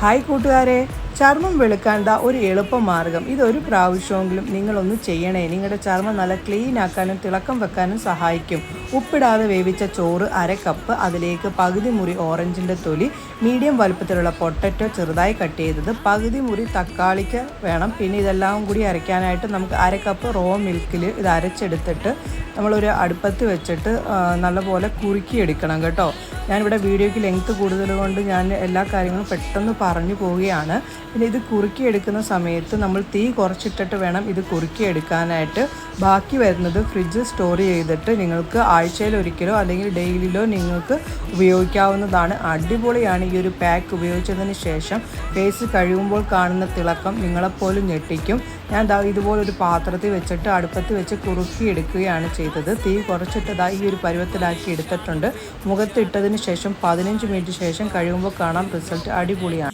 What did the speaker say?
Hi കൂട്ടുകാരെ, ചർമ്മം വെളുക്കാൻ ഒരു എളുപ്പമാർഗ്ഗം. ഇതൊരു പ്രാവശ്യമെങ്കിലും നിങ്ങളൊന്ന് ചെയ്യണേ. നിങ്ങളുടെ ചർമ്മം നല്ല ക്ലീൻ ആക്കാനും തിളക്കം വെക്കാനും സഹായിക്കും. ഉപ്പിടാതെ വേവിച്ച ചോറ് 1/2 കപ്പ്, അതിലേക്ക് പകുതി മുറി ഓറഞ്ചിൻ്റെ തൊലി, മീഡിയം വലുപ്പത്തിലുള്ള പൊട്ടറ്റോ ചെറുതായി കട്ട് ചെയ്തത്, പകുതി മുറി തക്കാളിക്ക് വേണം. പിന്നെ ഇതെല്ലാം കൂടി അരയ്ക്കാനായിട്ട് നമുക്ക് 1/2 കപ്പ് റോ മിൽക്കിൽ ഇത് അരച്ചെടുത്തിട്ട് നമ്മളൊരു അടുപ്പത്ത് വെച്ചിട്ട് നല്ലപോലെ കുറുക്കിയെടുക്കണം കേട്ടോ. ഞാനിവിടെ വീഡിയോയ്ക്ക് ലെങ്ത്ത് കൂടുതൽ കൊണ്ട് ഞാൻ എല്ലാ കാര്യങ്ങളും പെട്ടെന്ന് പറഞ്ഞു പോവുകയാണ്. പിന്നെ ഇത് കുറുക്കിയെടുക്കുന്ന സമയത്ത് നമ്മൾ തീ കുറച്ചിട്ടിട്ട് വേണം ഇത് കുറുക്കിയെടുക്കാനായിട്ട്. ബാക്കി വരുന്നത് ഫ്രിഡ്ജിൽ സ്റ്റോർ ചെയ്തിട്ട് നിങ്ങൾക്ക് ആഴ്ചയിൽ ഒരിക്കലോ അല്ലെങ്കിൽ ഡെയിലിയിലോ നിങ്ങൾക്ക് ഉപയോഗിക്കാവുന്നതാണ്. അടിപൊളിയാണ്. ഈ ഒരു പാക്ക് ഉപയോഗിച്ചതിന് ശേഷം ഫേസ് കഴുകുമ്പോൾ കാണുന്ന തിളക്കം നിങ്ങളെപ്പോലും ഞെട്ടിക്കും. ഞാൻ ഇതുപോലൊരു പാത്രത്തിൽ വെച്ചിട്ട് അടുപ്പത്ത് വെച്ച് കുറുക്കിയെടുക്കുകയാണ് ചെയ്തത്. തീ കുറച്ചിട്ട് ഈ ഒരു പരുവത്തിലാക്കി എടുത്തിട്ടുണ്ട്. മുഖത്തിട്ടതിന് ശേഷം 15 മിനിറ്റ് ശേഷം കഴുകുമ്പോൾ കാണാം റിസൾട്ട് അടിപൊളിയാണ്.